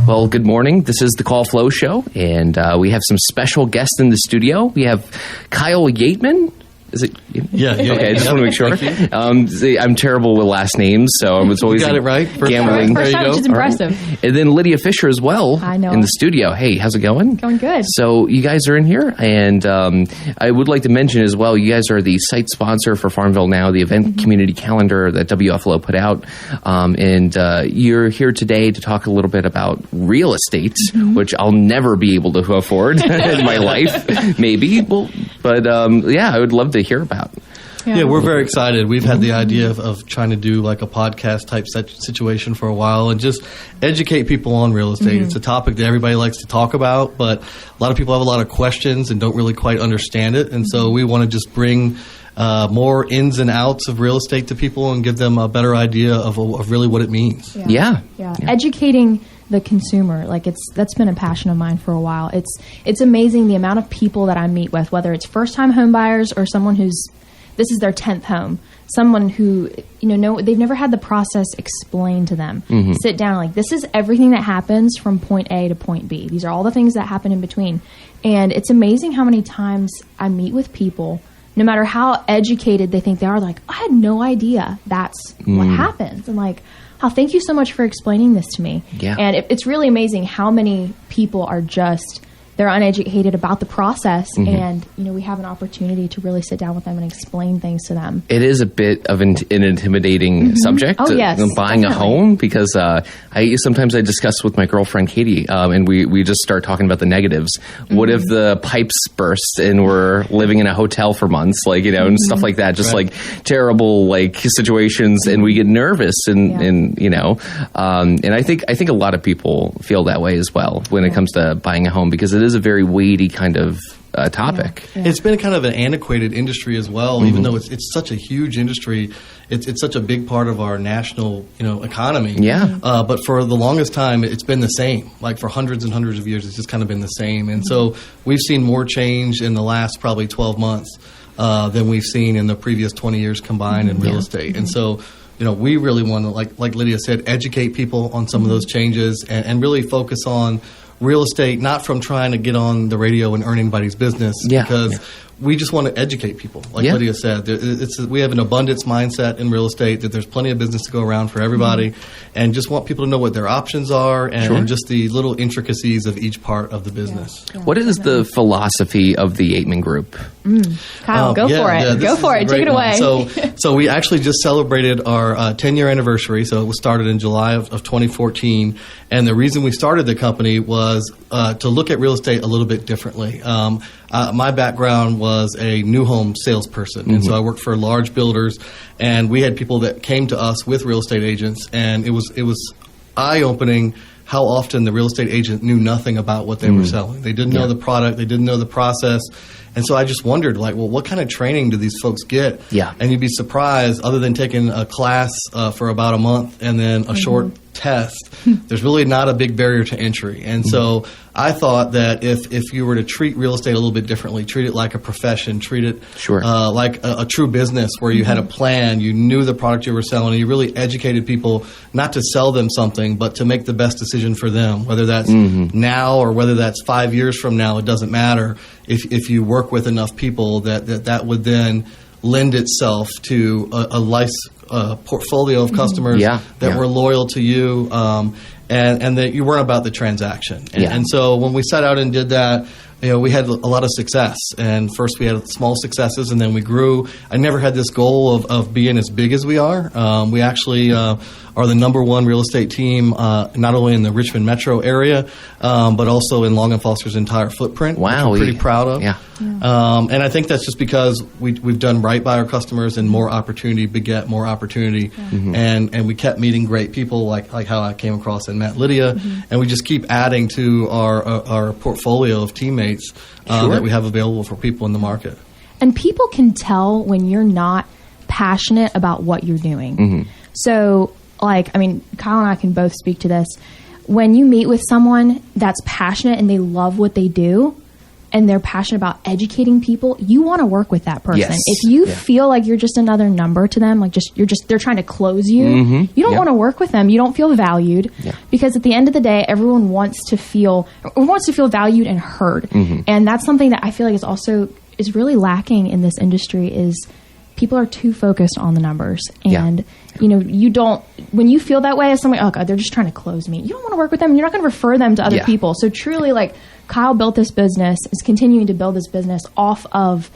Well, good morning. This is the Call Flow Show, and we have some special guests in the studio. We have Kyle Yeatman. Is it? Yeah. Okay, I just want to make sure. I'm terrible with last names, so I was always got it right. Gambling. First time, which is impressive. Right. And then Lydia Fisher as well. I know. In the studio. Hey, how's it going? Going good. So you guys are in here, and I would like to mention as well, you guys are the site sponsor for Farmville Now, the event community calendar that WFLO put out, and you're here today to talk a little bit about real estate, which I'll never be able to afford in my life, maybe. Well, but yeah, I would love to hear about. Yeah, we're very excited. We've had the idea of trying to do like a podcast type situation for a while and just educate people on real estate. It's a topic that everybody likes to talk about, but a lot of people have a lot of questions and don't really quite understand it. And so we want to just bring more ins and outs of real estate to people and give them a better idea of really what it means. Yeah. Educating the consumer, that's been a passion of mine for a while. It's amazing the amount of people that I meet with, whether it's first-time home buyers or someone this is their 10th home, someone who they've never had the process explained to them. Sit down, this is everything that happens from point A to point B. These are all the things that happen in between, and it's amazing how many times I meet with people, no matter how educated they think they are, I had no idea that's what happens, and thank you so much for explaining this to me. Yeah. And it's really amazing how many people are they're uneducated about the process, and we have an opportunity to really sit down with them and explain things to them. It is a bit of an intimidating subject, yes, buying definitely. a home, because sometimes I discuss with my girlfriend Katie, and we just start talking about the negatives. What if the pipes burst and we're living in a hotel for months, and stuff like that, just terrible situations, and we get nervous, and I think a lot of people feel that way as well when it comes to buying a home, because it is a very weighty kind of topic. Yeah. It's been kind of an antiquated industry as well, even though it's such a huge industry. It's such a big part of our national economy. Yeah. But for the longest time, it's been the same. For hundreds and hundreds of years, it's just kind of been the same. And so we've seen more change in the last probably 12 months than we've seen in the previous 20 years combined in real estate. And so we really want to, like Lydia said, educate people on some of those changes and really focus on real estate, not from trying to get on the radio and earn anybody's business, because we just want to educate people. Lydia said, we have an abundance mindset in real estate, that there's plenty of business to go around for everybody, and just want people to know what their options are and just the little intricacies of each part of the business. Yeah. What is the philosophy of the Yeatman Group? Kyle, go for it. Go for it. Take it away. So we actually just celebrated our 10-year anniversary. So it was started in July of 2014. And the reason we started the company was to look at real estate a little bit differently. My background was a new home salesperson, and so I worked for large builders, and we had people that came to us with real estate agents, and it was eye-opening how often the real estate agent knew nothing about what they were selling. They didn't know the product, they didn't know the process, and so I just wondered, what kind of training do these folks get? Yeah. And you'd be surprised, other than taking a class for about a month and then a short test, there's really not a big barrier to entry. And so I thought that if you were to treat real estate a little bit differently, treat it like a profession, treat it like a true business where you had a plan, you knew the product you were selling, and you really educated people not to sell them something, but to make the best decision for them, whether that's now or whether that's 5 years from now, it doesn't matter. If you work with enough people that would then lend itself to a nice portfolio of customers that were loyal to you, and that you weren't about the transaction. And so when we set out and did that, we had a lot of success. And first we had small successes, and then we grew. I never had this goal of being as big as we are. We actually are the number one real estate team, not only in the Richmond metro area, but also in Long & Foster's entire footprint, which we're pretty proud of. And I think that's just because we've done right by our customers, and more opportunity beget more opportunity. And we kept meeting great people like how I came across and met Lydia, and we just keep adding to our portfolio of teammates that we have available for people in the market. And people can tell when you're not passionate about what you're doing. So, Kyle and I can both speak to this. When you meet with someone that's passionate and they love what they do, and they're passionate about educating people, you want to work with that person. Yes. If you feel like you're just another number to them, like they're trying to close you, you don't want to work with them. You don't feel valued because at the end of the day, everyone wants to feel valued and heard. And that's something that I feel like is really lacking in this industry is people are too focused on the numbers. And, when you feel that way as somebody, oh God, they're just trying to close me. You don't want to work with them and you're not going to refer them to other people. So truly, like, Kyle built this business, is continuing to build this business off of,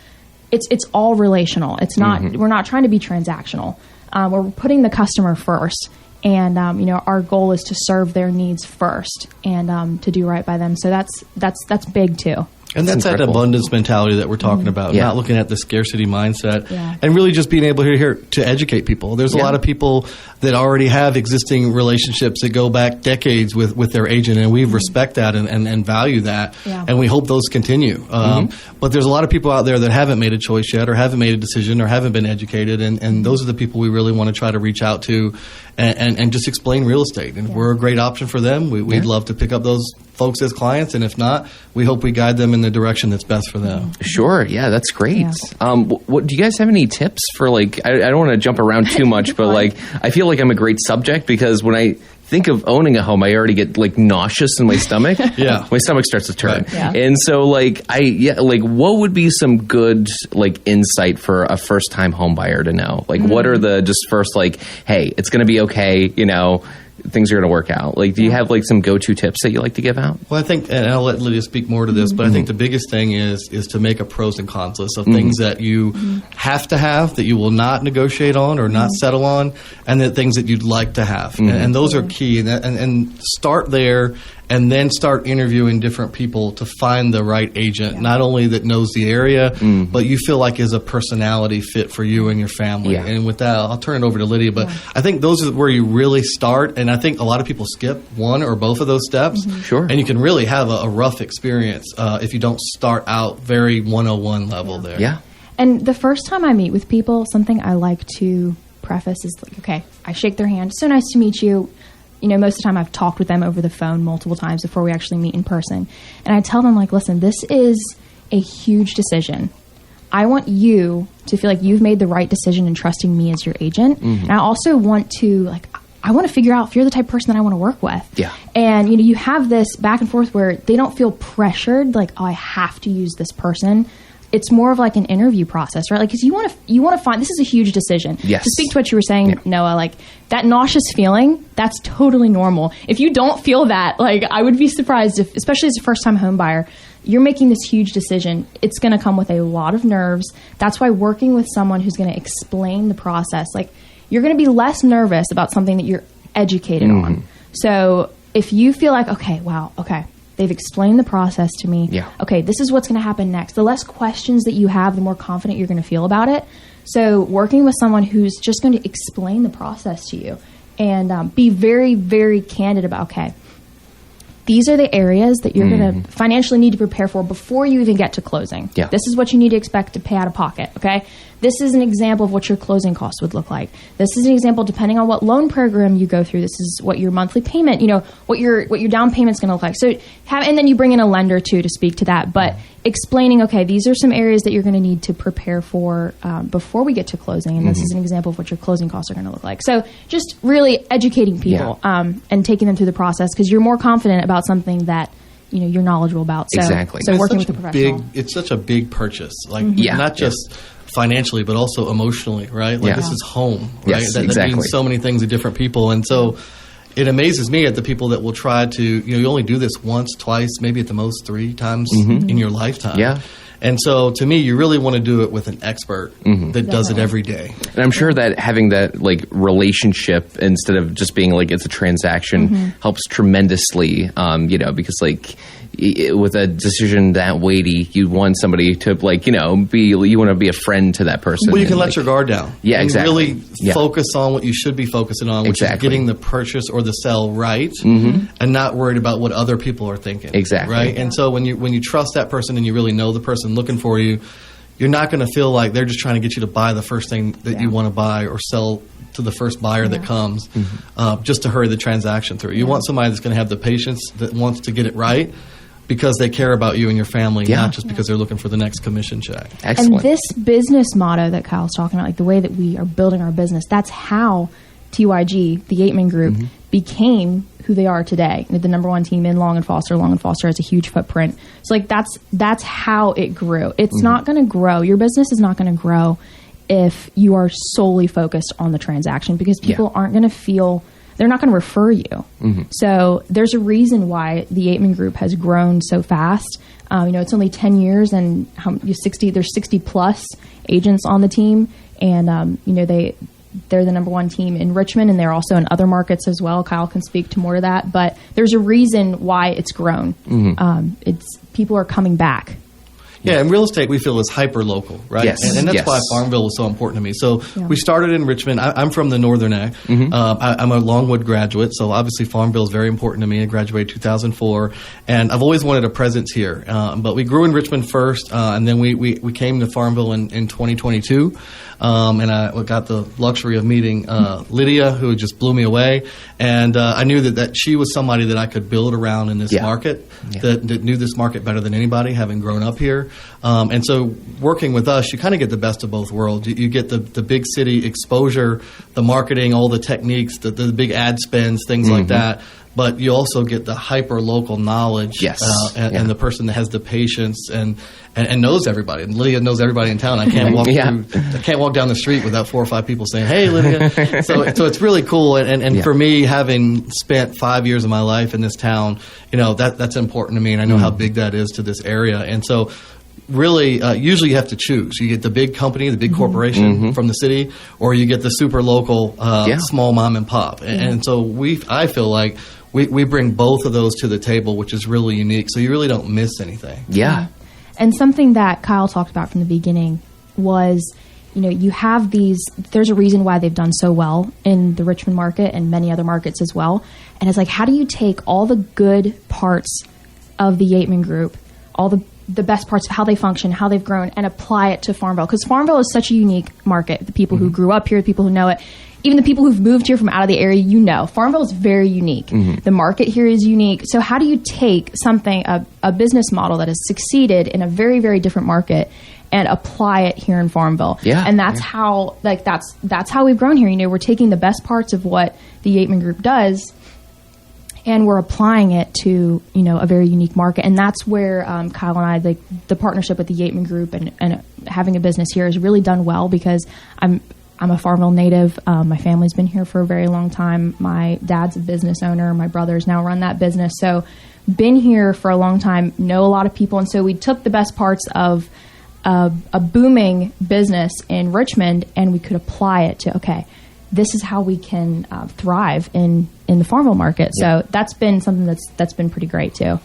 it's all relational. It's not, we're not trying to be transactional. We're putting the customer first. And, our goal is to serve their needs first and to do right by them. So that's big too. And that's that abundance mentality that we're talking about, not looking at the scarcity mindset, and really just being able to educate people. There's a lot of people that already have existing relationships that go back decades with their agent, and we respect that and value that, and we hope those continue. But there's a lot of people out there that haven't made a choice yet, or haven't made a decision, or haven't been educated, and those are the people we really want to try to reach out to and just explain real estate. And if we're a great option for them, we'd love to pick up those folks as clients, and if not, we hope we guide them in the direction that's best for them. Sure, yeah, that's great. What do you guys have any tips for, like, I don't want to jump around too much, but like, I feel like I'm a great subject because when I think of owning a home, I already get like nauseous in my stomach. My stomach starts to turn. And so like, what would be some good like insight for a first time home buyer to know? Like, what are the just first, like, hey, it's going to be okay, things are going to work out. Like, do you have like some go-to tips that you like to give out? Well, I think, and I'll let Lydia speak more to this, but I think the biggest thing is to make a pros and cons list of things that you have to have, that you will not negotiate on or not settle on, and the things that you'd like to have. And those are key. And start there, and then start interviewing different people to find the right agent, not only that knows the area, but you feel like is a personality fit for you and your family. And with that, I'll turn it over to Lydia. But I think those are where you really start. And I think a lot of people skip one or both of those steps. Sure. And you can really have a rough experience if you don't start out very 101 level there. Yeah. And the first time I meet with people, something I like to preface is like, okay, I shake their hand. So nice to meet you. Most of the time I've talked with them over the phone multiple times before we actually meet in person. And I tell them, like, listen, this is a huge decision. I want you to feel like you've made the right decision in trusting me as your agent. And I also want to, I want to figure out if you're the type of person that I want to work with. Yeah. And, you have this back and forth where they don't feel pressured, like, oh, I have to use this person. It's more of like an interview process, right? Like, because you want to find, this is a huge decision. Yes. To speak to what you were saying, Noah, like that nauseous feeling, that's totally normal. If you don't feel that, like, I would be surprised if, especially as a first time home buyer, you're making this huge decision. It's going to come with a lot of nerves. That's why working with someone who's going to explain the process, like, you're going to be less nervous about something that you're educated on. So if you feel like, okay, they've explained the process to me. Yeah. Okay, this is what's going to happen next. The less questions that you have, the more confident you're going to feel about it. So working with someone who's just going to explain the process to you and be very, very candid about, okay, these are the areas that you're going to financially need to prepare for before you even get to closing. Yeah. This is what you need to expect to pay out of pocket, okay? This is an example of what your closing costs would look like. This is an example, depending on what loan program you go through, this is what your monthly payment, what your down payment's going to look like. So and then you bring in a lender too to speak to that. But explaining, okay, these are some areas that you're going to need to prepare for before we get to closing, and this is an example of what your closing costs are going to look like. So just really educating people and taking them through the process, because you're more confident about something that you're knowledgeable about. So, exactly. So working with a professional. It's such a big purchase, like not just financially, but also emotionally, right? Like this is home, right? Yes, that means so many things to different people, and so it amazes me at the people that will try to, you only do this once, twice, maybe at the most 3 times in your lifetime. Yeah. And so, to me, you really want to do it with an expert that does it every day. And I'm sure that having that like relationship instead of just being like it's a transaction helps tremendously. Because like with a decision that weighty, you want somebody to like you want to be a friend to that person. Well, you can let your guard down. Yeah, and exactly. Really focus on what you should be focusing on, which is getting the purchase or the sell right, and not worried about what other people are thinking. Exactly. Right. And so when you trust that person and you really know the person looking for you, you're not going to feel like they're just trying to get you to buy the first thing that you want to buy or sell to the first buyer that comes just to hurry the transaction through. You want somebody that's going to have the patience, that wants to get it right, because they care about you and your family, Yeah. not just because they're looking for the next commission check. Excellent. And this business motto that Kyle's talking about, like the way that we are building our business, that's how TYG, the Yeatman Group, became who they are today. The number one team in Long and Foster. Long and Foster has a huge footprint. So like that's how it grew. It's not going to grow. Your business is not going to grow if you are solely focused on the transaction, because people aren't going to feel, they're not going to refer you. So there's a reason why the Yeatman Group has grown so fast. It's only 10 years and there's 60 plus agents on the team. And, they're the number one team in Richmond, and they're also in other markets as well. Kyle can speak to more to that, but there's a reason why it's grown. It's people are coming back. Yeah, and real estate we feel is hyper local, right? Yes. And that's why Farmville was so important to me. So we started in Richmond. I'm from the Northern Neck. I'm a Longwood graduate, so obviously Farmville is very important to me. I graduated 2004, and I've always wanted a presence here. But we grew in Richmond first, and then we came to Farmville in 2022. And I got the luxury of meeting Lydia, who just blew me away. And I knew that she was somebody that I could build around in this market, that knew this market better than anybody, having grown up here. And so working with us, you kind of get the best of both worlds. You get the big city exposure, the marketing, all the techniques, the big ad spends, things like that. But you also get the hyper local knowledge, and the person that has the patience and knows everybody. And Lydia knows everybody in town. I can't walk I can't walk down the street without 4 or 5 people saying, "Hey, Lydia." so it's really cool. And for me, having spent 5 years of my life in this town, that's important to me, and I know how big that is to this area. And so, really, usually you have to choose. You get the big company, the big corporation from the city, or you get the super local, small mom and pop. And so I feel like we bring both of those to the table, which is really unique. So you really don't miss anything. Yeah. And something that Kyle talked about from the beginning was, you have there's a reason why they've done so well in the Richmond market and many other markets as well. And it's like, how do you take all the good parts of the Yeatman Group, all the best parts of how they function, how they've grown, and apply it to Farmville? Because Farmville is such a unique market. The people who grew up here, the people who know it, even the people who've moved here from out of the area, Farmville is very unique. The market here is unique. So how do you take something, a business model that has succeeded in a very, very different market, and apply it here in Farmville? And that's how, that's how we've grown here. We're taking the best parts of what the Yeatman Group does, and we're applying it to, a very unique market. And that's where Kyle and I, the partnership with the Yeatman Group and having a business here has really done well, because I'm a Farmville native. My family's been here for a very long time. My dad's a business owner. My brothers now run that business. So been here for a long time, know a lot of people. And so we took the best parts of a booming business in Richmond, and we could apply it to, okay, this is how we can thrive in the Farmville market. So that's been something that's been pretty great too.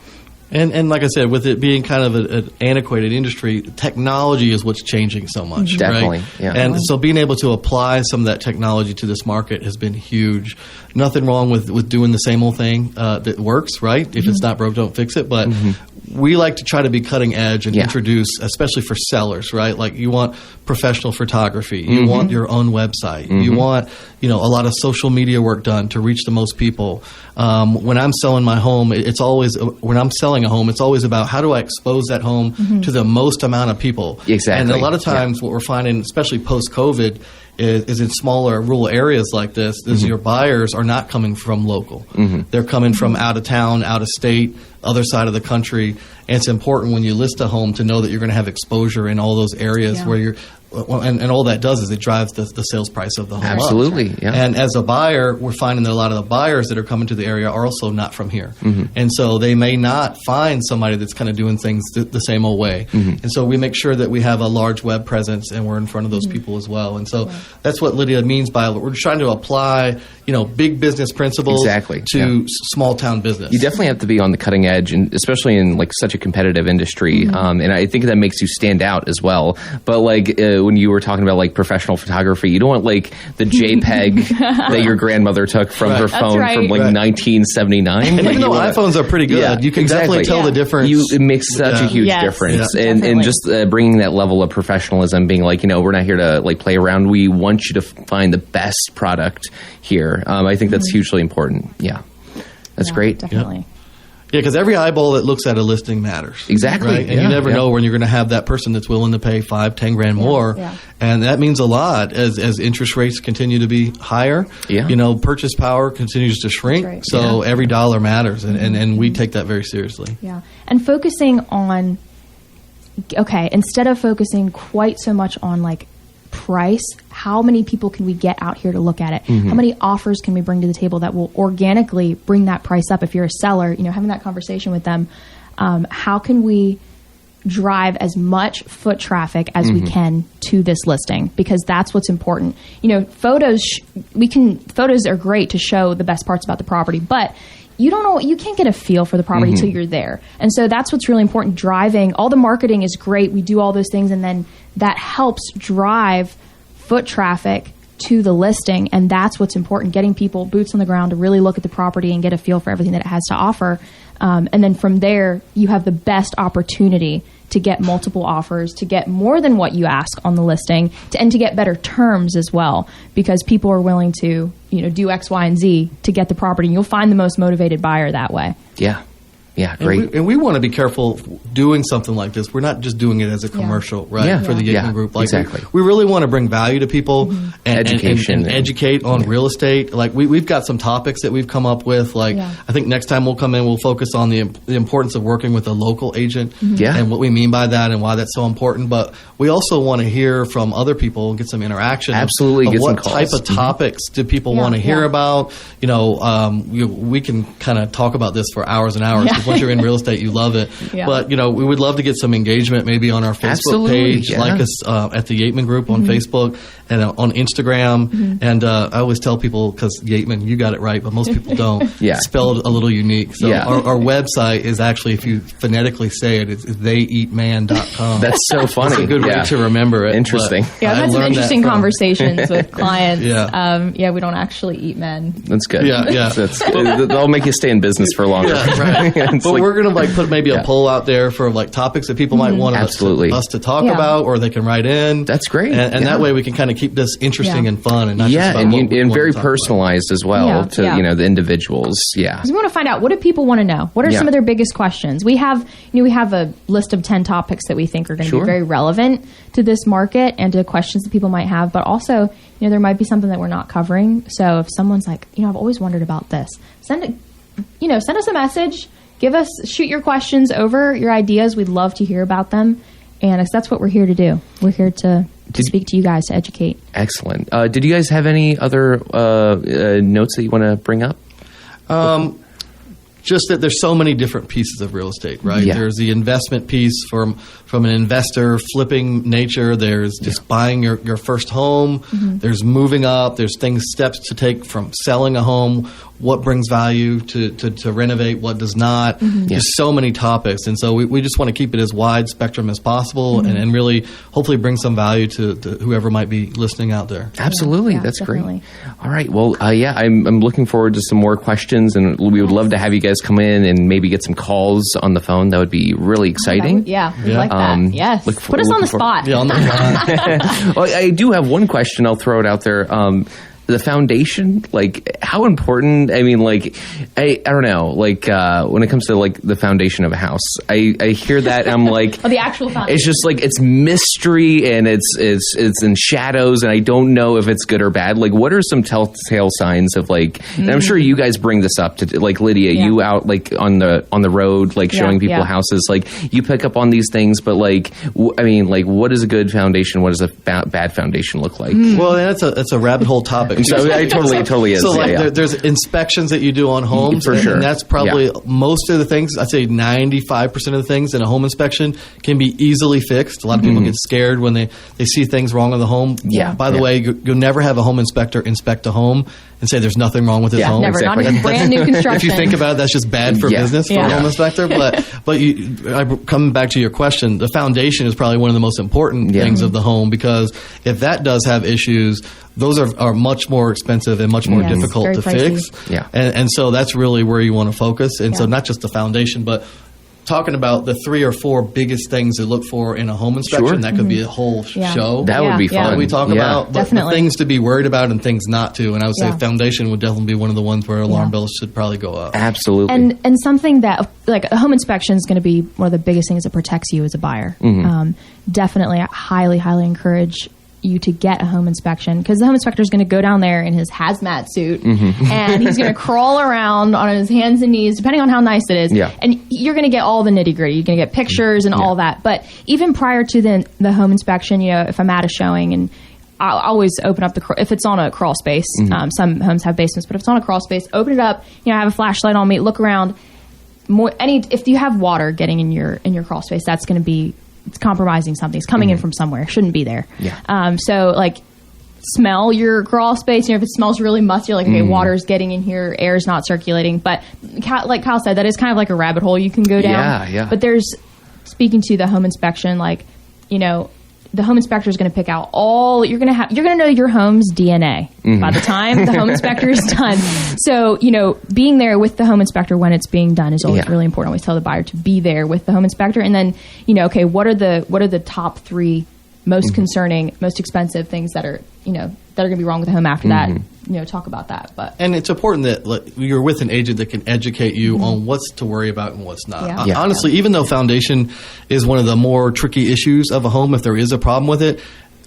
And like I said, with it being kind of an antiquated industry, technology is what's changing so much. Definitely. Right? Yeah. And so being able to apply some of that technology to this market has been huge. Nothing wrong with doing the same old thing that works, right? If it's not broke, don't fix it. But we like to try to be cutting edge and introduce, especially for sellers, right? Like, you want professional photography. You want your own website. You want, a lot of social media work done to reach the most people. When I'm selling my home, when I'm selling a home, it's always about, how do I expose that home to the most amount of people? Exactly. And a lot of times what we're finding, especially post-COVID, is in smaller rural areas like this, is your buyers are not coming from local. They're coming from out of town, out of state, other side of the country. And it's important when you list a home to know that you're going to have exposure in all those areas where you're, and all that does is it drives the sales price of the home Absolutely, up. yeah. And as a buyer, we're finding that a lot of the buyers that are coming to the area are also not from here. And so they may not find somebody that's kind of doing things the same old way. And so we make sure that we have a large web presence, and we're in front of those people as well. And so that's what Lydia means by, we're trying to apply, big business principles to small town business. You definitely have to be on the cutting edge, and especially in such a competitive industry. And I think that makes you stand out as well. But when you were talking about professional photography, you don't want the JPEG that your grandmother took from her phone from 1979. And even though iPhones are pretty good, you can definitely tell the difference. It makes such a huge difference. And just bringing that level of professionalism, being we're not here to play around. We want you to find the best product here. I think that's hugely important. Yeah. That's great. Definitely. Yeah, because every eyeball that looks at a listing matters. Exactly. Right? And you never know when you're going to have that person that's willing to pay $5-10 grand more. Yeah. And that means a lot as interest rates continue to be higher. Yeah. You know, purchase power continues to shrink. Right. So every dollar matters. And we take that very seriously. Yeah. And focusing on, instead of focusing quite so much on like price, how many people can we get out here to look at it? How many offers can we bring to the table that will organically bring that price up? If you're a seller, having that conversation with them, how can we drive as much foot traffic as we can to this listing? Because that's what's important. Photos are great to show the best parts about the property, but you don't know, you can't get a feel for the property until you're there. And so that's what's really important. Driving, all the marketing is great. We do all those things, and then that helps drive foot traffic to the listing. And that's what's important, getting people boots on the ground to really look at the property and get a feel for everything that it has to offer. And then from there, you have the best opportunity to get multiple offers, to get more than what you ask on the listing, and to get better terms as well, because people are willing to, do X, Y, and Z to get the property. And you'll find the most motivated buyer that way. Yeah. Yeah, great. And we want to be careful doing something like this. We're not just doing it as a commercial, right, for the Yeatman Group. Like exactly. We really want to bring value to people and educate on real estate. Like we've got some topics that we've come up with. Like I think next time we'll come in, we'll focus on the importance of working with a local agent and what we mean by that and why that's so important. But we also want to hear from other people and get some interaction. Absolutely, of get what some calls. type of topics do people want to hear about? We can kind of talk about this for hours and hours. Once you're in real estate, you love it. But, we would love to get some engagement maybe on our Facebook page, like us at the Yeatman Group on Facebook and on Instagram. And I always tell people, because Yeatman, you got it right, but most people don't. Spelled a little unique. So our website is actually, if you phonetically say it, it's theyeatman.com. That's so funny. It's a good way to remember it. Interesting. I've had some interesting conversations with clients. We don't actually eat men. That's good. That's they'll make you stay in business for longer. But we're going to put maybe a poll out there for topics that people might want us to talk about, or they can write in. That's great. And that way we can kind of keep this interesting and fun, and not just about and very personalized as well to the individuals. Because we want to find out, what do people want to know? What are some of their biggest questions? We have a list of 10 topics that we think are going to be very relevant to this market and to questions that people might have. But also, there might be something that we're not covering. So if someone's like, I've always wondered about this, send us a message. Shoot your questions over, your ideas. We'd love to hear about them. And that's what we're here to do. We're here to speak to you guys, to educate. Excellent. Did you guys have any other notes that you want to bring up? Just that there's so many different pieces of real estate, right? There's the investment piece from an investor, flipping nature. There's just buying your first home. There's moving up. There's steps to take from selling a home. What brings value to renovate? What does not? There's so many topics. And so we just want to keep it as wide spectrum as possible and really hopefully bring some value to whoever might be listening out there. Absolutely. That's definitely great. All right. Well, I'm looking forward to some more questions, and we would love to have you guys come in and maybe get some calls on the phone. That would be really exciting. We like that. Yes. Put us on the spot. Yeah, on the spot. Well, I do have one question. I'll throw it out there. The foundation, how important? I mean, I don't know. When it comes to the foundation of a house, I hear that and I'm like, the actual foundation. It's just it's mystery and it's in shadows, and I don't know if it's good or bad. What are some telltale signs of and I'm sure you guys bring this up to Lydia, you out on the road, showing people houses, you pick up on these things, but what is a good foundation? What does a bad foundation look like? Well, that's a rabbit hole topic. So it totally is. So there's inspections that you do on homes, for sure. And that's probably most of the things. I'd say 95% of the things in a home inspection can be easily fixed. A lot of people get scared when they see things wrong in the home. By the way, you'll never have a home inspector inspect a home and say there's nothing wrong with his home. Never. Exactly. Not even brand new construction. If you think about it, that's just bad for business for a home inspector. But coming back to your question, the foundation is probably one of the most important things of the home, because if that does have issues, those are much more expensive and much more difficult to fix. Yeah. And so that's really where you want to focus. And so not just the foundation, but talking about the 3 or 4 biggest things to look for in a home inspection. Sure. That could be a whole show. That would be fun. We talk about the things to be worried about and things not to. And I would say foundation would definitely be one of the ones where alarm bells should probably go up. Absolutely. And something that, like, a home inspection is going to be one of the biggest things that protects you as a buyer. Definitely, I highly, highly encourage you to get a home inspection, because the home inspector is going to go down there in his hazmat suit and he's going to crawl around on his hands and knees, depending on how nice it is. And you're going to get all the nitty gritty. You're going to get pictures and all that. But even prior to the home inspection, you know, if I'm at a showing, and I'll always open up if it's on a crawl space. Some homes have basements, but if it's on a crawl space, open it up. You know, have a flashlight on me, look around. If you have water getting in your crawl space, that's going to be, it's compromising something. It's coming in from somewhere. It shouldn't be there. So, like, smell your crawl space. You know, if it smells really musty, you're like, okay, water's getting in here, air's not circulating. But like Kyle said, that is kind of like a rabbit hole you can go down. But speaking to the home inspection, like, you know, the home inspector is going to pick out you're going to know your home's DNA by the time the home inspector is done. So, you know, being there with the home inspector when it's being done is always really important. I always tell the buyer to be there with the home inspector, and then, you know, okay, what are the top 3 most concerning, most expensive things that are, you know, that are going to be wrong with the home after that. You know, talk about that. And it's important that you're with an agent that can educate you on what's to worry about and what's not. Honestly, even though foundation is one of the more tricky issues of a home, if there is a problem with it,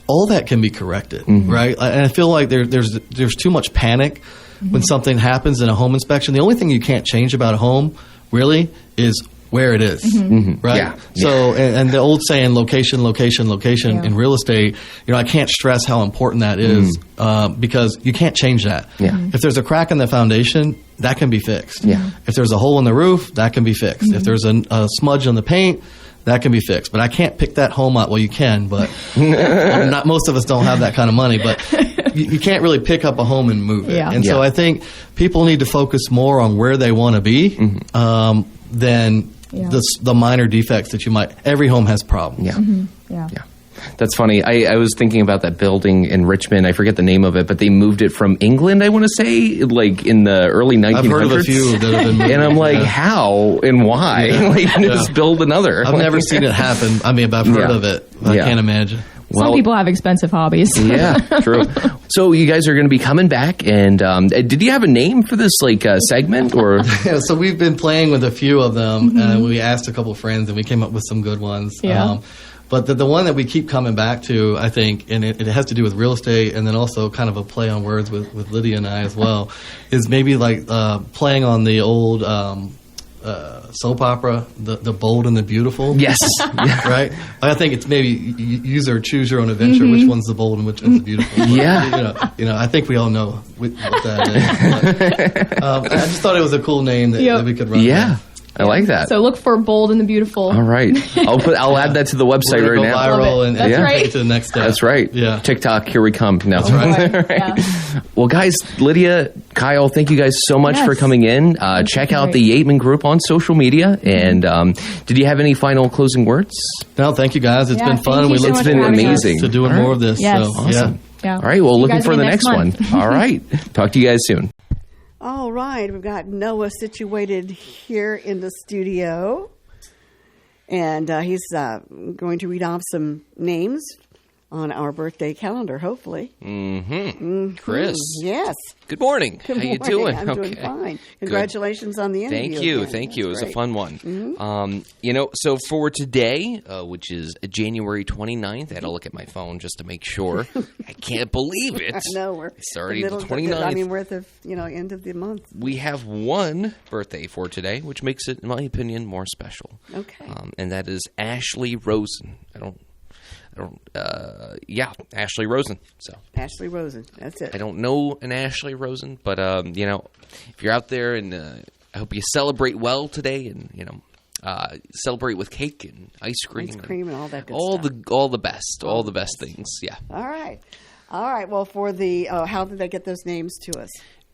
all that can be corrected, right? And I feel like there's too much panic when something happens in a home inspection. The only thing you can't change about a home really is where it is, right? So, and the old saying, location in real estate, you know, I can't stress how important that is because you can't change that. If there's a crack in the foundation, that can be fixed. If there's a hole in the roof, that can be fixed. If there's a smudge on the paint, that can be fixed. But I can't pick that home up. Well, you can, but not most of us don't have that kind of money. But you can't really pick up a home and move it. And so I think people need to focus more on where they want to be than the minor defects that you might. Every home has problems. That's funny. I was thinking about that building in Richmond. I forget the name of it, but they moved it from England, I want to say, like in the early 1900s. I've heard of a few that have been moved. And I'm like, how and why? Just build another. I've never seen it happen. I mean, I've heard of it. I can't imagine. Some people have expensive hobbies. True. So you guys are going to be coming back, and did you have a name for this segment or? So we've been playing with a few of them. We asked a couple friends, and we came up with some good ones. But the one that we keep coming back to, I think, and it has to do with real estate, and then also kind of a play on words with Lydia and I as well, is maybe like playing on the old soap opera, The Bold and the Beautiful. Yes. Right? I think it's maybe use or choose your own adventure. Which one's the bold and which one's the beautiful? But, you know, I think we all know what that is. But, I just thought it was a cool name that we could run with. I like that. So look for Bold and the Beautiful. All right. I'll add that to the website right now. Viral and take it to the next step. That's right. Yeah. TikTok, here we come. No. That's right. Yeah. Well, guys, Lydia, Kyle, thank you guys so much for coming in. Check out the Yeatman Group on social media. And did you have any final closing words? No, thank you guys. It's been fun. It's been amazing to doing more of this. Yes. So, awesome. All right. Well, looking for the next one. All right. Talk to you guys soon. All right, we've got Noah situated here in the studio, and he's going to read off some names on our birthday calendar, hopefully. Chris. Yes. Good morning. Good morning. How you doing? I'm doing fine. Congratulations on the interview. Thank you. Again. Thank you. It was great. a fun one. You know, so for today, which is January 29th, I had to look at my phone just to make sure. I can't believe it. I know. It's already the 29th.29th. We're at the end of the month. We have one birthday for today, which makes it, in my opinion, more special. Okay. And that is Ashley Rosen. Ashley Rosen. So Ashley Rosen. That's it. I don't know an Ashley Rosen, but you know, if you're out there, and I hope you celebrate well today, and you know, celebrate with cake and ice cream, and all that good stuff. all the best things. Yeah. All right. Well, for the how did they get those names to us?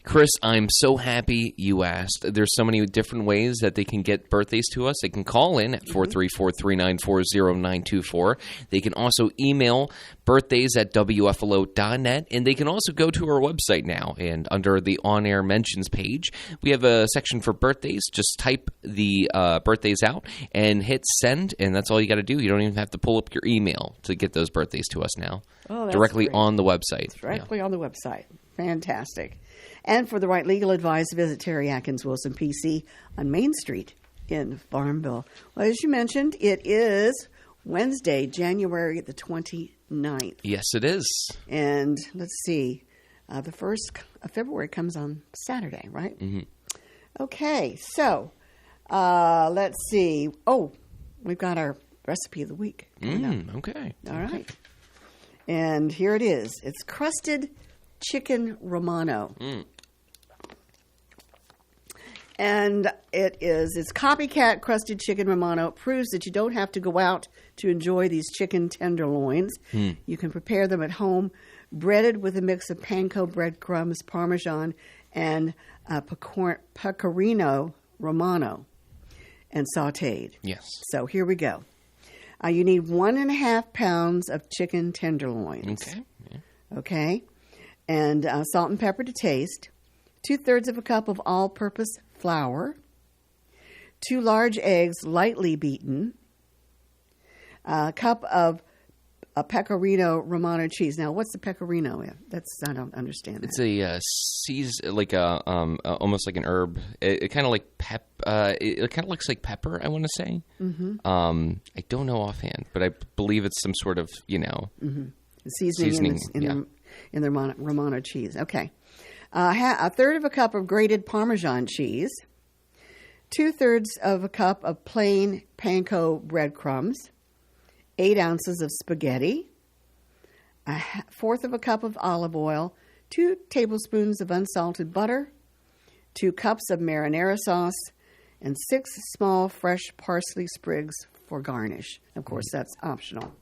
Chris, I'm so happy you asked. There's so many different ways that they can get birthdays to us. They can call in at 434-394-0924. They can also email birthdays@WFLO.net, and they can also go to our website now. And under the on-air mentions page, we have a section for birthdays. Just type the birthdays out and hit send, and that's all you got to do. You don't even have to pull up your email to get those birthdays to us now. Oh, that's directly great. on the website. Directly on the website. Fantastic. And for the right legal advice, visit Terry Atkins Wilson PC on Main Street in Farmville. Well, as you mentioned, it is Wednesday, January the 29th. Yes, it is. And let's see, the 1st of February comes on Saturday, right? Mm-hmm. Okay, so let's see. Oh, we've got our recipe of the week. Okay. All right. And here it is. It's crusted chicken Romano. And it's copycat crusted chicken Romano. It proves that you don't have to go out to enjoy these chicken tenderloins. You can prepare them at home, breaded with a mix of panko breadcrumbs, Parmesan, and pecorino Romano, and sautéed. Yes. So here we go. You need 1.5 pounds of chicken tenderloins. Okay. Yeah. Okay. And salt and pepper to taste. 2/3 of a cup of all-purpose flour. 2 large eggs, lightly beaten. A cup of pecorino Romano cheese. Now, what's the pecorino? I don't understand that. It's a like almost like an herb. It kind of like it kind of looks like pepper, I want to say. Mm-hmm. I don't know offhand, but I believe it's some sort of Seasoning in the Romano cheese. Okay. 1/3 of a cup of grated Parmesan cheese. 2/3 of a cup of plain panko breadcrumbs. 8 ounces of spaghetti. 1/4 of a cup of olive oil. 2 tablespoons of unsalted butter. 2 cups of marinara sauce. And 6 small fresh parsley sprigs for garnish. Of course, that's optional.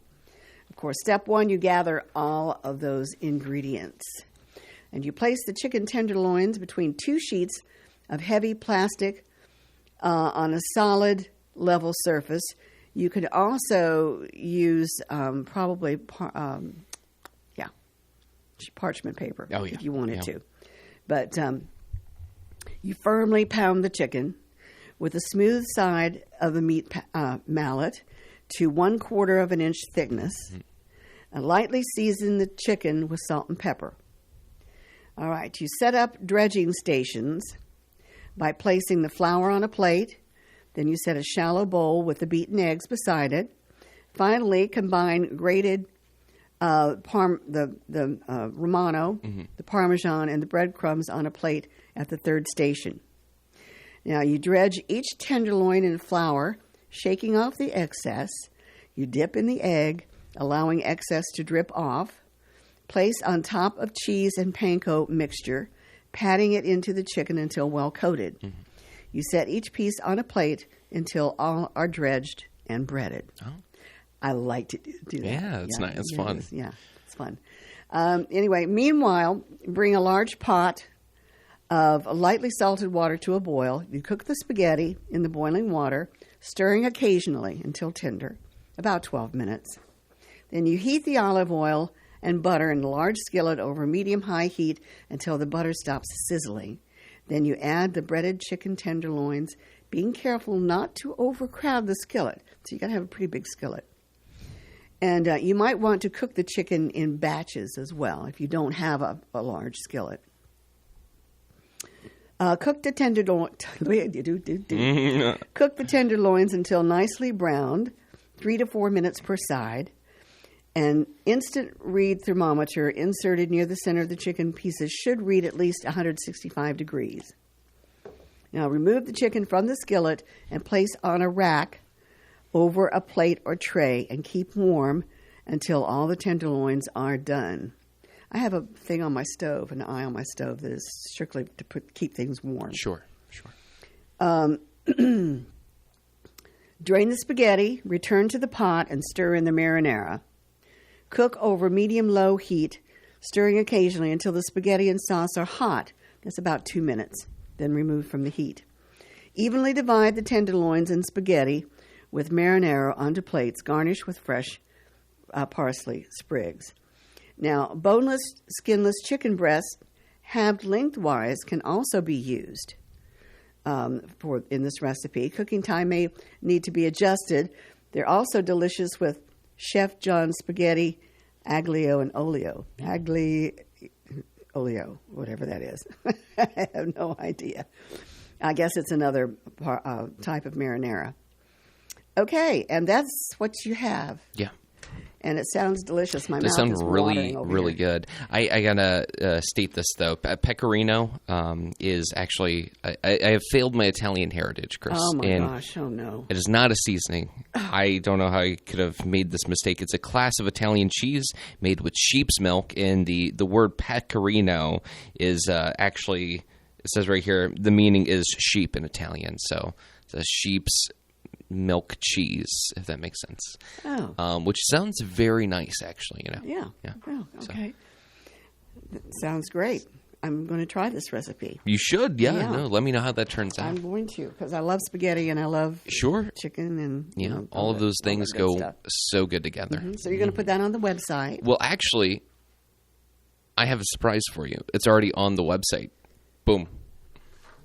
Of course, step 1, you gather all of those ingredients. And you place the chicken tenderloins between 2 sheets of heavy plastic on a solid, level surface. You could also use parchment paper if you wanted to. But you firmly pound the chicken with the smooth side of the meat mallet to 1/4 of an inch thickness. And lightly season the chicken with salt and pepper. All right, you set up dredging stations by placing the flour on a plate. Then you set a shallow bowl with the beaten eggs beside it. Finally, combine grated Romano, the Parmesan, and the breadcrumbs on a plate at the 3rd station. Now, you dredge each tenderloin in flour, shaking off the excess. You dip in the egg, allowing excess to drip off. Place on top of cheese and panko mixture, patting it into the chicken until well coated. You set each piece on a plate until all are dredged and breaded. Oh. I like to do that. Yeah, it's nice. It's fun. It's fun. Anyway, meanwhile, bring a large pot of lightly salted water to a boil. You cook the spaghetti in the boiling water, stirring occasionally until tender, about 12 minutes. Then you heat the olive oil and butter in a large skillet over medium-high heat until the butter stops sizzling. Then you add the breaded chicken tenderloins, being careful not to overcrowd the skillet. So you got to have a pretty big skillet. And you might want to cook the chicken in batches as well if you don't have a large skillet. Cook the tenderloins until nicely browned, 3 to 4 minutes per side. An instant read thermometer inserted near the center of the chicken pieces should read at least 165 degrees. Now remove the chicken from the skillet and place on a rack over a plate or tray and keep warm until all the tenderloins are done. I have a thing on my stove, an eye on my stove that is strictly to keep things warm. Sure. Drain the spaghetti, return to the pot, and stir in the marinara. Cook over medium-low heat, stirring occasionally until the spaghetti and sauce are hot. That's about 2 minutes. Then remove from the heat. Evenly divide the tenderloins and spaghetti with marinara onto plates, garnish with fresh parsley sprigs. Now, boneless, skinless chicken breasts halved lengthwise can also be used in this recipe. Cooking time may need to be adjusted. They're also delicious with Chef John spaghetti, aglio and olio. Olio, whatever that is. I have no idea. I guess it's another type of marinara. Okay, and that's what you have. Yeah. And it sounds delicious. My They mouth sound is really, watering over really here. good. I gotta state this though. Pecorino is actually I have failed my Italian heritage, Chris. Oh my and gosh! Oh no! It is not a seasoning. I don't know how I could have made this mistake. It's a class of Italian cheese made with sheep's milk, and the word pecorino is actually, it says right here, the meaning is sheep in Italian. So it's a sheep's milk cheese, if that makes sense. Oh. Which sounds very nice, actually. Yeah. Yeah. Oh, okay. That sounds great. I'm going to try this recipe. You should, yeah. Yeah. No, let me know how that turns out. I'm going to because I love spaghetti and I love Sure. chicken and Yeah, all of those things all that good go stuff. so good together. So you're going to put that on the website. Well, actually, I have a surprise for you. It's already on the website. Boom.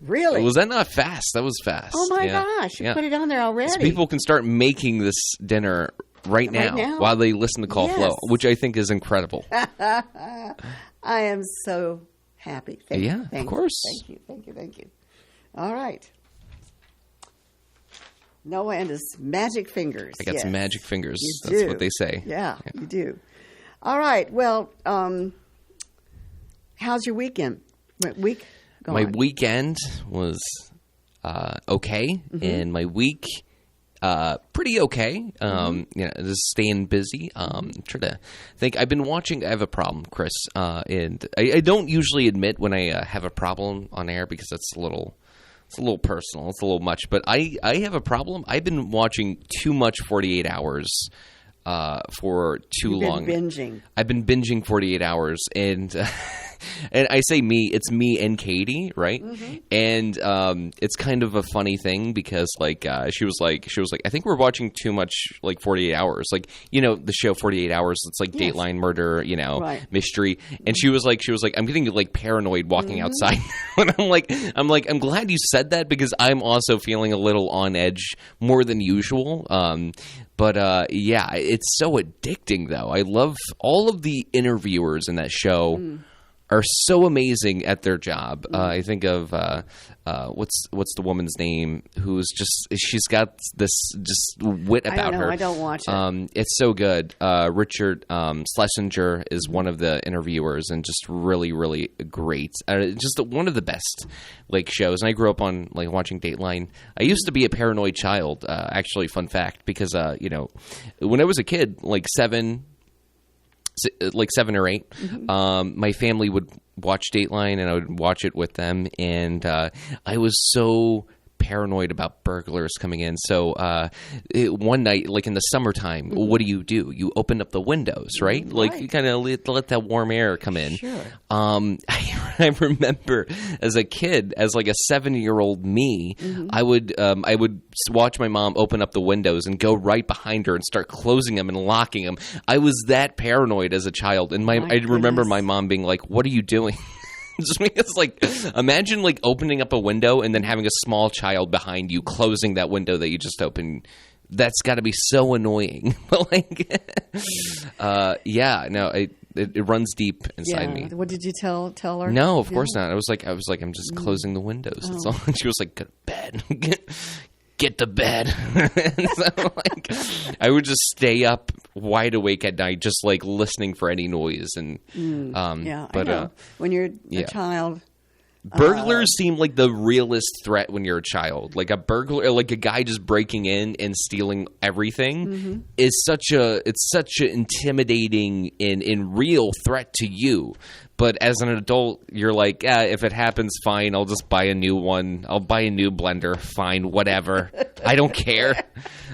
Really? Was that not fast? That was fast. Oh my Yeah. gosh! You Yeah. put it on there already. So people can start making this dinner right now, while they listen to Call Yes. Flow, which I think is incredible. I am so happy. Thank Yeah, you. Thank of course. You. Thank you. All right. Noah and his magic fingers. I got some magic fingers. You That's do. what they say. Yeah, you do. All right. Well, how's your weekend? Week going? My weekend was okay, and my week pretty okay. Just staying busy. Trying to think. I've been watching. I have a problem, Chris, and I don't usually admit when I have a problem on air because that's a little. It's a little personal. It's a little much, but I have a problem. I've been watching too much 48 Hours for too long. Binging. I've been binging 48 Hours, and and I say me, it's me and Katie, right? Mm-hmm. And it's kind of a funny thing because she was like, I think we're watching too much 48 Hours, the show 48 Hours. It's like Yes. Dateline murder, Right. mystery. And she was like, I'm getting paranoid walking Mm-hmm. outside. And I'm glad you said that because I'm also feeling a little on edge more than usual. But yeah, it's so addicting though. I love all of the interviewers in that show. Are so amazing at their job. I think of what's the woman's name who's she's got this just wit about her. I don't watch it. It's so good. Richard Schlesinger is one of the interviewers and just really, really great. Just one of the best shows. And I grew up on watching Dateline. I used to be a paranoid child. Actually, fun fact, because when I was a kid, 7 or 8, my family would watch Dateline and I would watch it with them, and I was so paranoid about burglars coming in. So one night, in the summertime, what do? You open up the windows, right? You kind of let that warm air come in. Sure. I remember as a kid, as a 7-year-old me, I would watch my mom open up the windows and go right behind her and start closing them and locking them. I was that paranoid as a child, and I remember goodness. my mom being like, "What are you doing?" Just because, imagine opening up a window and then having a small child behind you closing that window that you just opened. That's got to be so annoying. But yeah, no, it runs deep inside me. What did you tell her? No, of course not. I was like, I'm just closing the windows. That's all. And she was like, "Go to bed." Get to bed. And so, I would just stay up wide awake at night, just listening for any noise. And Yeah, but I know. When you're yeah. a child, burglars seem like the realest threat when you're a child. A burglar, a guy just breaking in and stealing everything is such an intimidating and real threat to you. But as an adult, you're like, if it happens, fine. I'll just buy a new one. I'll buy a new blender. Fine, whatever. I don't care.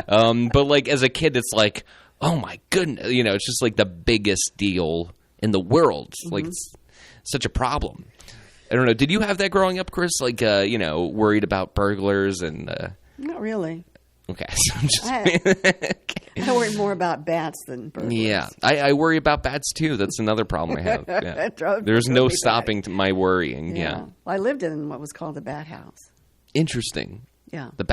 But as a kid, it's like, oh my goodness. It's just the biggest deal in the world. It's such a problem. I don't know. Did you have that growing up, Chris? Like, worried about burglars and... Not really. Okay. So I'm just... I worry more about bats than burglars. Yeah. I worry about bats, too. That's another problem I have. Yeah. There's no stopping my worrying. Yeah. Well, I lived in what was called the Bat House. Interesting. Yeah. The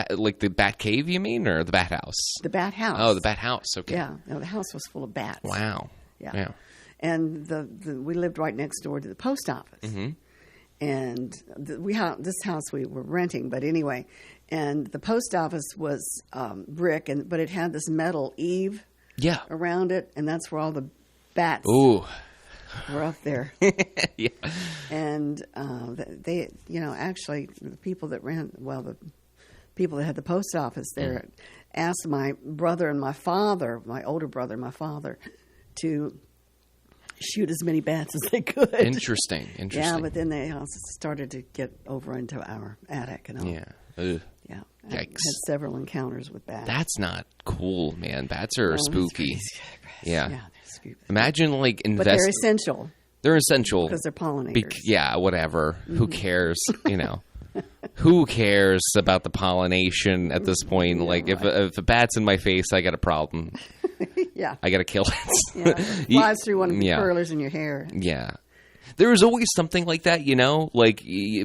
Bat Cave, you mean, or the Bat House? The Bat House. Oh, the Bat House. Okay. Yeah. No, the house was full of bats. Wow. Yeah. And we lived right next door to the post office. Mm-hmm. And this house we were renting, but anyway, and the post office was brick, but it had this metal eave around it, and that's where all the bats were up there. Yeah. And they, actually, the people that the people that had the post office there asked my brother and my father, my older brother and my father, to shoot as many bats as they could. Interesting. Yeah, but then they also started to get over into our attic and all. Yeah. Ugh. Yeah. Yikes. I had several encounters with bats. That's not cool, man. Bats are spooky. Yeah, they're spooky. Imagine but they're essential. They're essential because they're pollinators. Whatever. Mm-hmm. Who cares? Who cares about the pollination at this point? Yeah, like, if a bat's in my face, I got a problem. Yeah. I got to kill it. Yeah. It flies through one of the curlers in your hair. Yeah. There is always something like that, like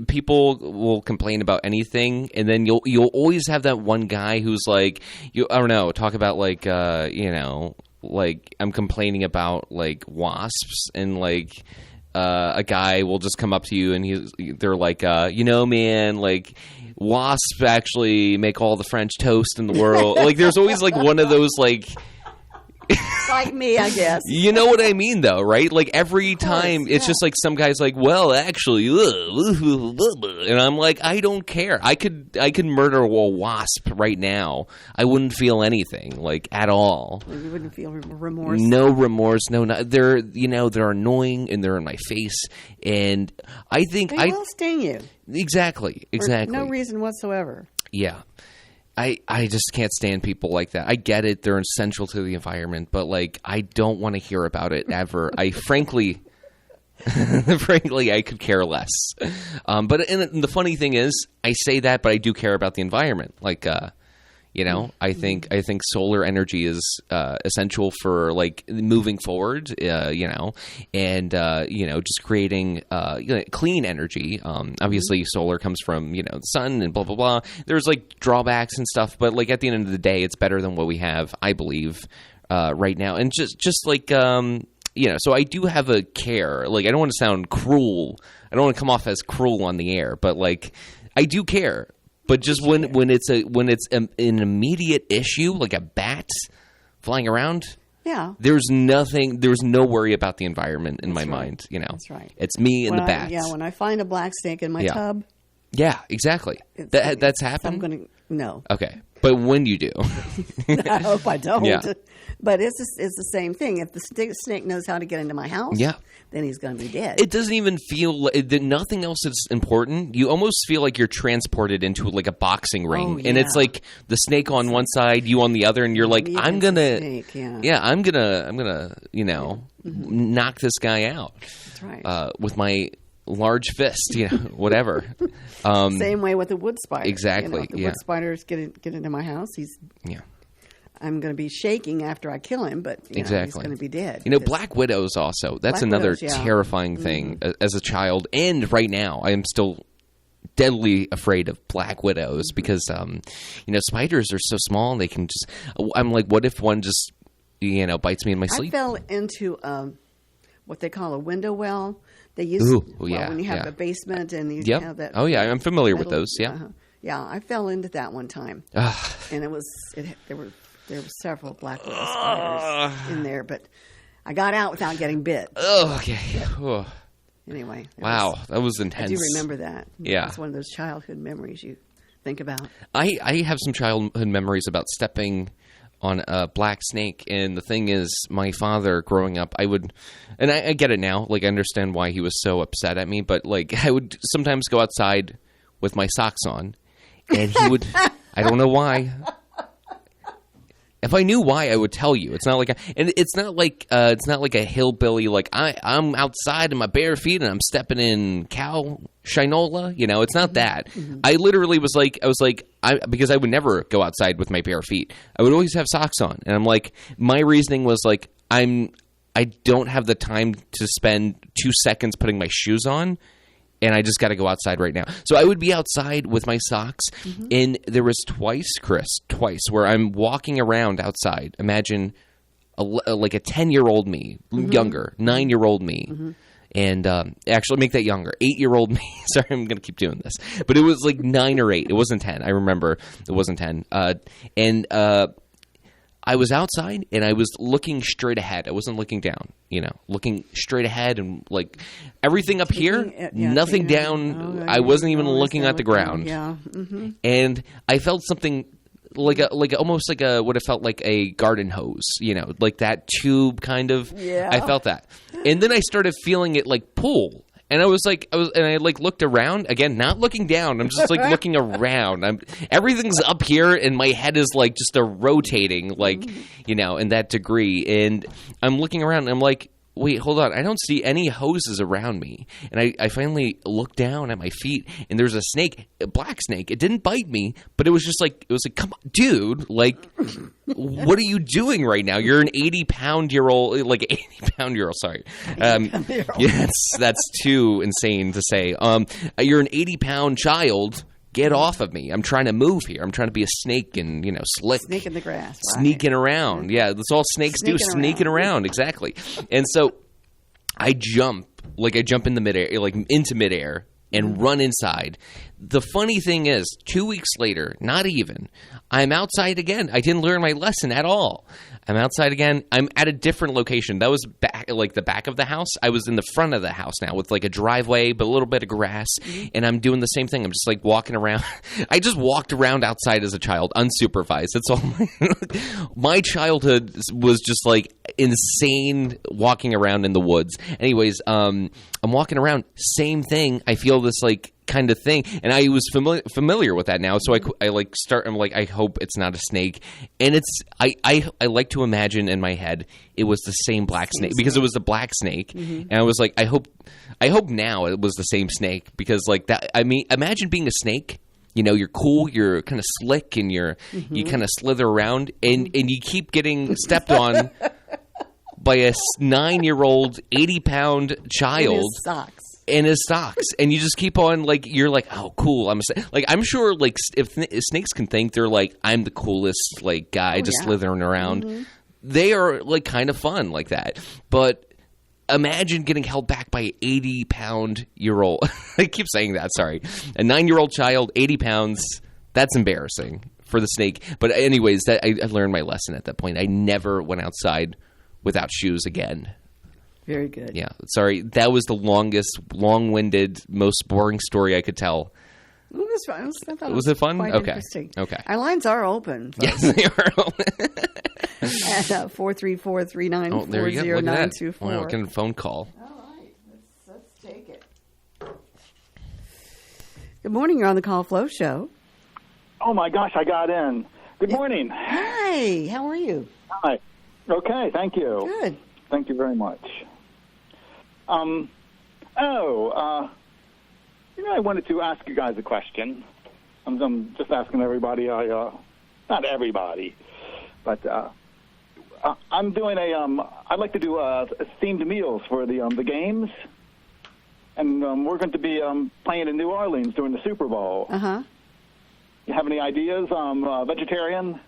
people will complain about anything, and then you'll always have that one guy who's like, I don't know, talk about like, like I'm complaining about like wasps, and like a guy will just come up to you and they're like, man, like wasps actually make all the French toast in the world. Like there's always like one of those like. Like me, I guess. You know what I mean, though, right? Like every time, it's just like some guy's like, "Well, actually," and I'm like, "I don't care. I could murder a wasp right now. I wouldn't feel anything, like at all. You wouldn't feel remorse. No remorse. They're they're annoying and they're in my face, and I think they will sting you. Exactly. For no reason whatsoever. Yeah. I just can't stand people like that. I get it. They're essential to the environment, but like I don't want to hear about it ever. frankly, I could care less. But the funny thing is, I say that, but I do care about the environment. Like, I think solar energy is essential for like moving forward. And just creating clean energy. Obviously, solar comes from the sun and blah blah blah. There's like drawbacks and stuff, but like at the end of the day, it's better than what we have, I believe, right now. And just like so I do have a care. Like I don't want to sound cruel. I don't want to come off as cruel on the air, but like I do care. But just when it's an immediate issue, like a bat flying around, there's no worry about the environment in my mind. That's right. It's me and the bats. When I find a black snake in my tub. Yeah, exactly. That's happened. I'm going to no. Okay, but when you do, I hope I don't. Yeah. But it's the same thing. If the snake knows how to get into my house, then he's going to be dead. It doesn't even feel nothing else is important. You almost feel like you're transported into like a boxing ring, and it's like the snake on one side, you on the other, and you're like, I'm gonna knock this guy out. That's right. With my large fist, whatever. Same way with the wood spider. Exactly. If the wood spiders get into my house, I'm going to be shaking after I kill him, but he's going to be dead. Black widows also. That's another terrifying thing as a child. And right now, I am still deadly afraid of black widows because, spiders are so small and they can just... I'm like, what if one just, bites me in my sleep? I fell into what they call a window well. They used when you have a basement and you have that... Oh, yeah, I'm familiar with those, yeah. Yeah, I fell into that one time. And there were several black widow spiders in there, but I got out without getting bit. Oh, okay. Oh. Anyway. That was intense. I do remember that. Yeah. It's one of those childhood memories you think about. I have some childhood memories about stepping on a black snake, and the thing is, my father growing up, I get it now, like I understand why he was so upset at me, but like I would sometimes go outside with my socks on, and he would, I don't know why. If I knew why, I would tell you. It's not like it's not like a hillbilly. Like I'm outside in my bare feet and I'm stepping in cow shinola. It's not that. I literally was like, because I would never go outside with my bare feet. I would always have socks on, and I'm like, my reasoning was like, I don't have the time to spend 2 seconds putting my shoes on, and I just got to go outside right now. So I would be outside with my socks, and there was twice, where I'm walking around outside. Imagine like a 10-year-old me, younger, 9-year-old me, and actually make that younger, 8-year-old me. Sorry, I'm going to keep doing this. But it was like 9 or 8. It wasn't 10. I remember it wasn't 10. I was outside and I was looking straight ahead. I wasn't looking down, looking straight ahead and like everything up here, nothing down. I wasn't even looking at the ground. Yeah. And I felt something like almost like what it felt like a garden hose, like that tube kind of. Yeah. I felt that. And then I started feeling it like pull. And I looked around again, not looking down. I'm just like looking around. Everything's up here, and my head is like just rotating, like in that degree. And I'm looking around, and I'm like, wait, hold on. I don't see any hoses around me. And I finally look down at my feet, and there's a snake, a black snake. It didn't bite me, but it was like, come on, dude, like, what are you doing right now? You're an 80-pound-year-old, sorry. Yeah, that's too insane to say. You're an 80-pound child. Get off of me. I'm trying to move here. I'm trying to be a snake and, slick. Snake in the grass. Right. Sneaking around. Yeah, that's all snakes do, sneaking around. Exactly. And so I jump in the midair, like into midair and run inside. The funny thing is, 2 weeks later, not even, I'm outside again. I didn't learn my lesson at all. I'm outside again. I'm at a different location. That was like the back of the house. I was in the front of the house now with like a driveway, but a little bit of grass. And I'm doing the same thing. I'm just like walking around. I just walked around outside as a child, unsupervised. That's all. My childhood was just like insane walking around in the woods. Anyways, I'm walking around. Same thing. I feel this like kind of thing, and I was familiar with that now, so I like start. I'm like, I hope it's not a snake, and it's I like to imagine in my head it was the same black snake because it was the black snake, and I was like, I hope now it was the same snake because like that. I mean, imagine being a snake. You're cool, you're kind of slick, and you kind of slither around, and you keep getting stepped on by a 9-year-old, 80-pound child. In his socks, and you just keep on like you're like, oh cool, I'm sure like if snakes can think they're like I'm the coolest like guy slithering around, they are like kind of fun like that. But imagine getting held back by an 80-pound-year-old. I keep saying that, sorry, a 9-year-old child, 80 pounds. That's embarrassing for the snake. But anyways, that I learned my lesson at that point. I never went outside without shoes again. Very good. Yeah. Sorry. That was the longest, long-winded, most boring story I could tell. It was fun. Was it fun? Quite Okay. Interesting. Okay. Our lines are open. Yes, they are open. At 434-394-0924. Oh, there you go. Look at that. Wow, getting a phone call. All right. Let's take it. Good morning. You're on the Call Flow Show. Oh, my gosh. I got in. Good morning. Hi. How are you? Hi. Okay. Thank you. Good. Thank you very much. I wanted to ask you guys a question. I'm just asking everybody. Not everybody, but I'm doing I'd like to do themed meals for the games, and we're going to be playing in New Orleans during the Super Bowl. You have any ideas? Vegetarian.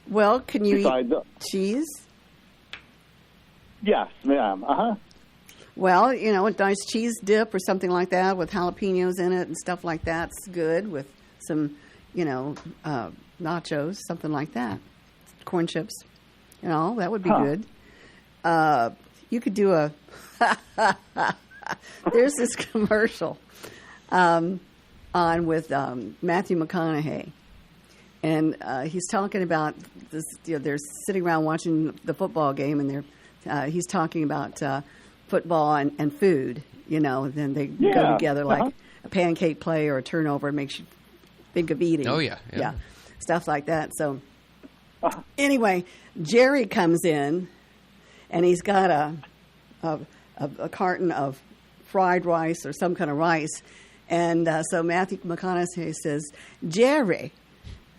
Well, can you eat cheese? Yes, ma'am. Well, a nice cheese dip or something like that with jalapenos in it and stuff like that's good with some, nachos, something like that. Corn chips, that would be good. You could do there's this commercial on with Matthew McConaughey. And he's talking about this. They're sitting around watching the football game, and he's talking about football and food. Then they go together like a pancake play or a turnover. It makes you think of eating. Oh yeah, stuff like that. So Anyway, Jerry comes in, and he's got a carton of fried rice or some kind of rice. And so Matthew McConaughey says, Jerry,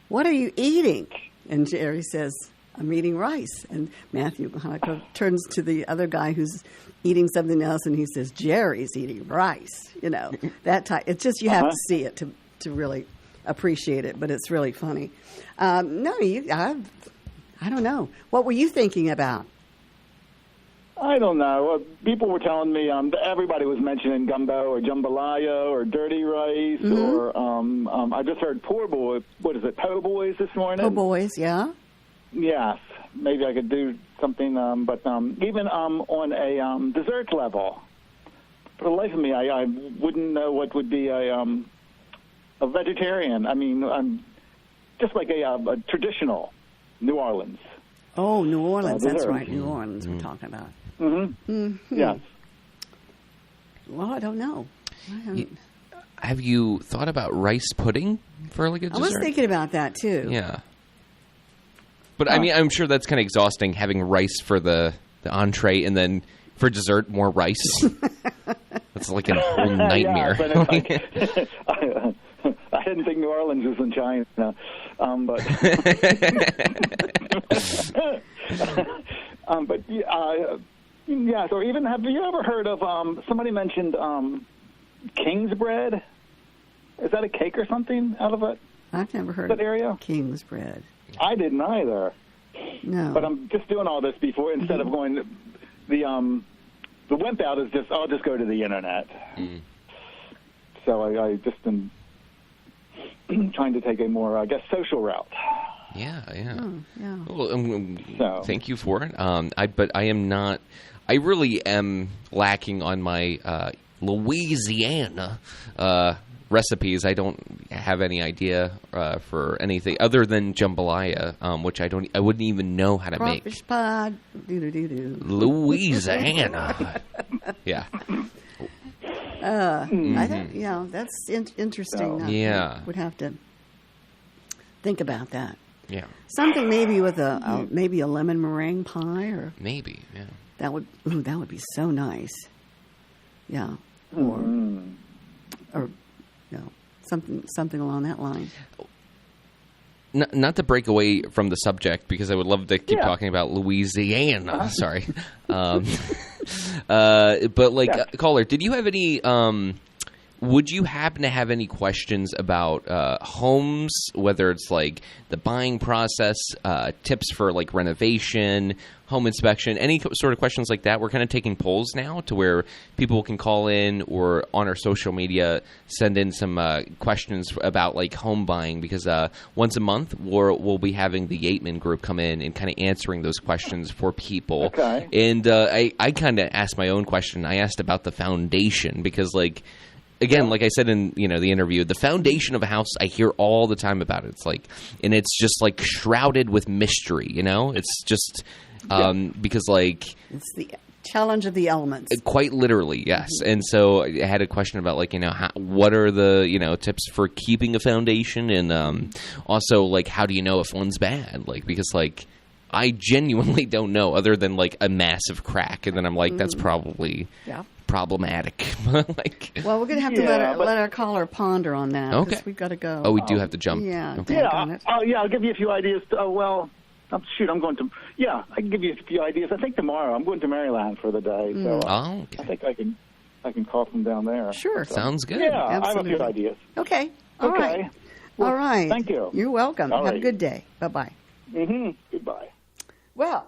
what are you eating? And Jerry says, I'm eating rice. And Matthew McConaughey turns to the other guy who's eating something else, and he says, Jerry's eating rice. You know, that type. It's just you have to see it to really appreciate it, but it's really funny. I don't know. What were you thinking about? I don't know. People were telling me everybody was mentioning gumbo or jambalaya or dirty rice or I just heard poor boy. What is it? Po' boys this morning. Po' boys, yeah. Yes, maybe I could do something. But even on a dessert level, for the life of me, I wouldn't know what would be a vegetarian. I mean, just like a traditional New Orleans. Oh, New Orleans. That's dessert. right. New Orleans we're talking about. Yes. Well, I don't know. Have you thought about rice pudding for like a dessert? I was thinking about that, too. Yeah. But I mean, I'm sure that's kind of exhausting having rice for the entree and then for dessert, more rice. That's like a whole nightmare. Yeah, I didn't think New Orleans was in China. But yes, or even have you ever heard of somebody mentioned King's bread? Is that a cake or something out of it? I've never heard that of area? King's bread. I didn't either. No. But I'm just doing all this before instead of going the wimp out is just I'll just go to the internet. So I just am trying to take a more, I guess, social route. Yeah. Oh, yeah. Well, thank you for it. But I am not. I really am lacking on my Louisiana recipes. I don't have any idea for anything other than jambalaya, which I wouldn't even know how to make. Crawfish pie. Louisiana. Yeah. I think, that's interesting. Yeah. Would have to think about that. Yeah. Something maybe with maybe a lemon meringue pie or maybe. Yeah. That would be so nice. Yeah. Or something along that line. Not to break away from the subject because I would love to keep talking about Louisiana. Sorry. But caller, did you have any would you happen to have any questions about homes, whether it's like the buying process, tips for like renovation, home inspection, any sort of questions like that? We're kind of taking polls now to where people can call in or on our social media send in some questions about like home buying because once a month we'll be having the Yeatman Group come in and kind of answering those questions for people. Okay. And I kind of asked my own question. I asked about the foundation because again, like I said in the interview, the foundation of a house, I hear all the time about it. It's and it's just like shrouded with mystery. It's just because it's the challenge of the elements. Quite literally, yes. And so I had a question about what are the tips for keeping a foundation, and also how do you know if one's bad? Because I genuinely don't know, other than a massive crack, and then I'm that's probably problematic. Well, we're going to have to let our caller ponder on that. Okay, we've got to go. Oh, we do have to jump. Yeah. Okay. I'll give you a few ideas. I'm going to. Yeah, I can give you a few ideas. I think tomorrow I'm going to Maryland for the day, so okay. I think I can call from down there. Sure, sounds good. Yeah, absolutely. I have a few ideas. Okay. All right. Well, all right. Thank you. You're welcome. All have right. a good day. Bye-bye. Goodbye. Well,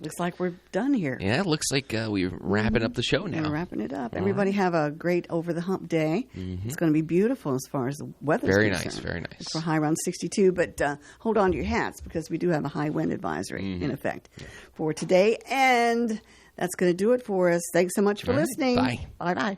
looks like we're done here. Yeah, it looks like we're wrapping up the show now. We're wrapping it up. Everybody have a great over-the-hump day. It's going to be beautiful as far as the weather is concerned. Very nice. It's for high around 62, but hold on to your hats because we do have a high wind advisory in effect for today. And that's going to do it for us. Thanks so much for listening. Bye. Bye-bye.